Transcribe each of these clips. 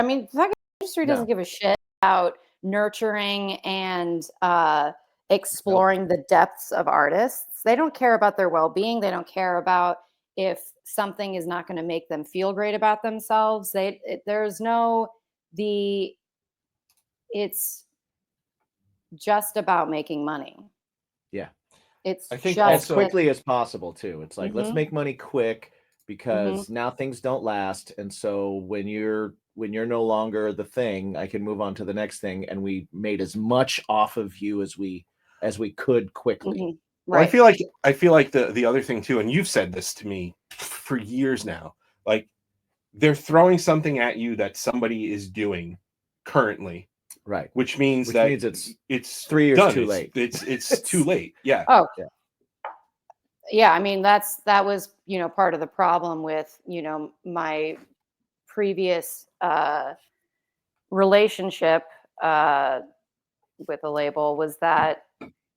I mean, the fucking industry doesn't give a shit about nurturing and exploring the depths of artists. They don't care about their well-being. They don't care about if something is not going to make them feel great about themselves. It's just about making money. Yeah. It's I think just as quickly as possible too. It's like, let's make money quick because now things don't last. And so when you're no longer the thing, I can move on to the next thing. And we made as much off of you as we could quickly. Right. Well, I feel like the other thing too, and you've said this to me for years now, like they're throwing something at you that somebody is doing currently. Right. Which means it's 3 years done. too late. It's too late. Yeah. Oh, yeah. I mean, that was, part of the problem with, my previous relationship with a label was that,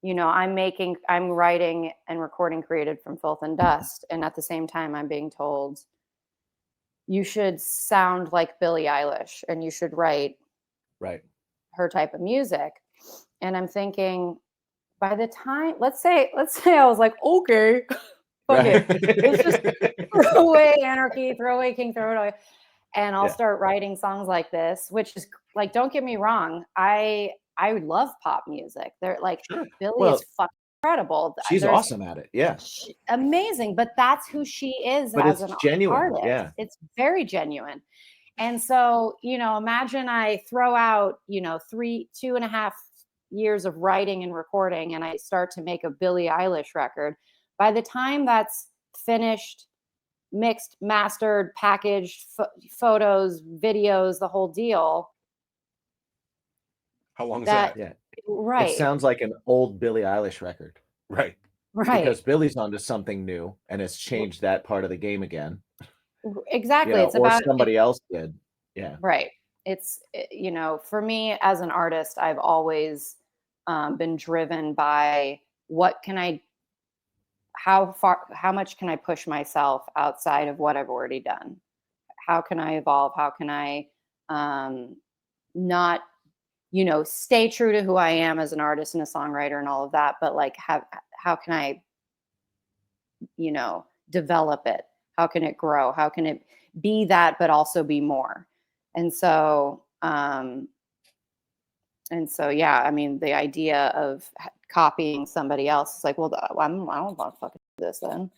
I'm writing and recording Created from Filth and Dust. And at the same time, I'm being told you should sound like Billie Eilish and you should write her type of music. And I'm thinking, by the time, let's say I was like, okay, fuck it. Let's just throw away Anarchy, throw away King, throw it away. And I'll start writing songs like this, which is like, don't get me wrong. I love pop music. They're like, Billie is fucking incredible. She's awesome at it. Yeah. Amazing. But that's who she is as an genuine artist. Yeah. It's very genuine. And so, imagine I throw out, 2.5 years of writing and recording, and I start to make a Billie Eilish record. By the time that's finished, mixed, mastered, packaged, photos, videos, the whole deal. How long is that? Yeah. Right. It sounds like an old Billie Eilish record. Right. Because Billie's onto something new and it's changed that part of the game again. Exactly. It's or about somebody else did. Yeah. Right. It's, for me as an artist, I've always been driven by how much can I push myself outside of what I've already done? How can I evolve? How can I not, stay true to who I am as an artist and a songwriter and all of that, but like how can I, develop it? How can it grow? How can it be that, but also be more? And so, yeah, I mean, the idea of copying somebody else is like, well, I don't want to fucking do this then.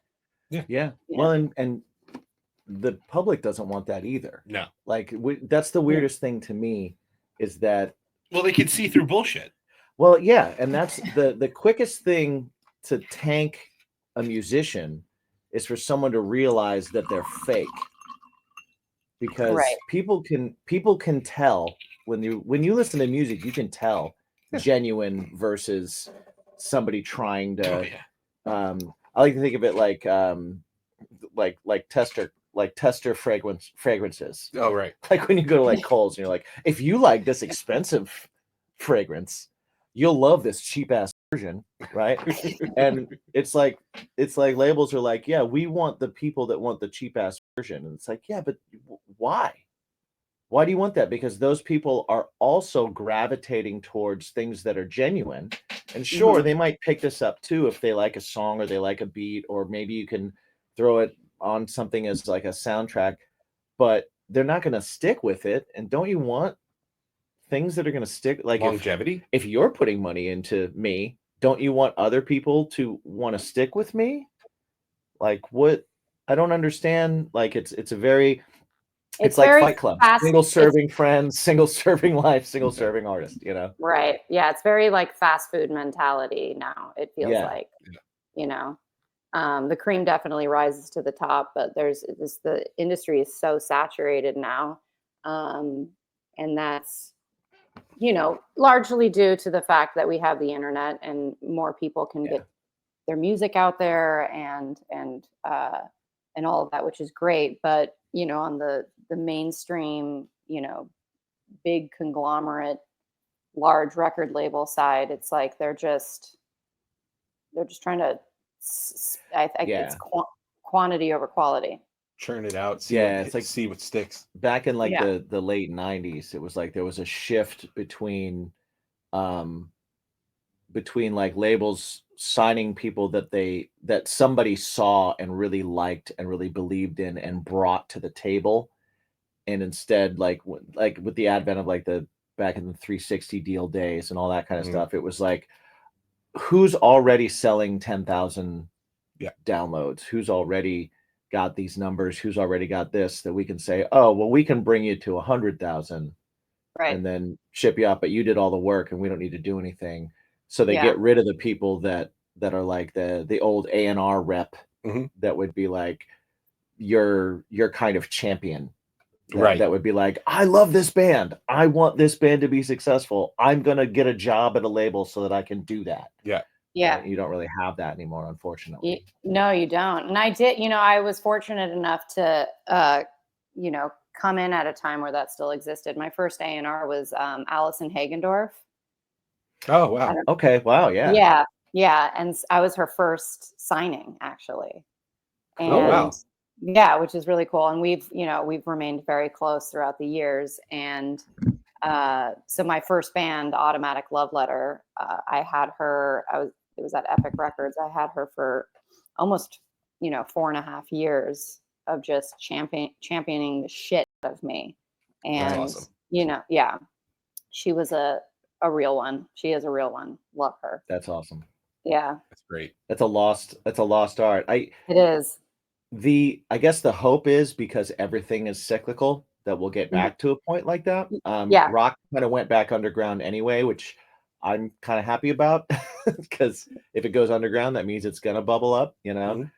Yeah. Well, and the public doesn't want that either. No. Like that's the weirdest thing to me is that. Well, they can see through bullshit. Well, yeah. And that's the quickest thing to tank a musician is for someone to realize that they're fake. Because people can tell when you listen to music, you can tell genuine versus somebody trying to. I like to think of it like tester fragrances. Oh, right. Like when you go to like Kohl's and you're like, if you like this expensive fragrance, you'll love this cheap ass version, right? And it's like labels are like, yeah, we want the people that want the cheap ass version, and it's like, yeah, but why do you want that? Because those people are also gravitating towards things that are genuine, and sure, they might pick this up too if they like a song or they like a beat, or maybe you can throw it on something as like a soundtrack, but they're not going to stick with it. And don't you want things that are going to stick, like longevity? If you're putting money into me, don't you want other people to want to stick with me? Like, what? I don't understand. Like, it's like Fight Club, single serving friends, single serving life, single serving artist, Right. Yeah. It's very like fast food mentality now. It feels like, the cream definitely rises to the top, but the industry is so saturated now. And that's, largely due to the fact that we have the internet and more people can get their music out there and all of that, which is great. But, on the mainstream, big conglomerate, large record label side, it's like, they're just trying to, it's quantity over quality. churn it out. See Yeah, what, it's like see what sticks. back in like Yeah. the late 90s, it was like there was a shift between like labels signing people that somebody saw and really liked and really believed in and brought to the table, and instead like with the advent of like the back in the 360 deal days and all that kind of Mhm. stuff, it was like who's already selling 10,000 Yeah. downloads, who's already got these numbers, who's already got this, that we can say, oh well, we can bring you to 100,000 Right. and then ship you out, but you did all the work and we don't need to do anything. So they Yeah. get rid of the people that are like the old A&R rep Mhm. that would be like your kind of champion. Right. That would be like, I love this band. I want this band to be successful. I'm going to get a job at a label so that I can do that. Yeah. Yeah. Right? You don't really have that anymore, unfortunately. No, you don't. And I did, I was fortunate enough to, come in at a time where that still existed. My first A&R was Alison Hagendorf. Oh wow. Okay. Wow. Yeah. Yeah. Yeah. And I was her first signing, actually. And Oh wow. yeah, which is really cool. And we've remained very close throughout the years. And so my first band, Automatic Love Letter, I had her, it was at Epic Records. I had her for almost, 4.5 years of just championing the shit out of me. And, awesome. Yeah, she was a real one. She is a real one. Love her. That's awesome. Yeah, That's great. That's a lost art. it is. I guess the hope is because everything is cyclical that we'll get back to a point like that. Yeah. Rock kind of went back underground anyway, which I'm kind of happy about because if it goes underground, that means it's gonna bubble up, Mhm.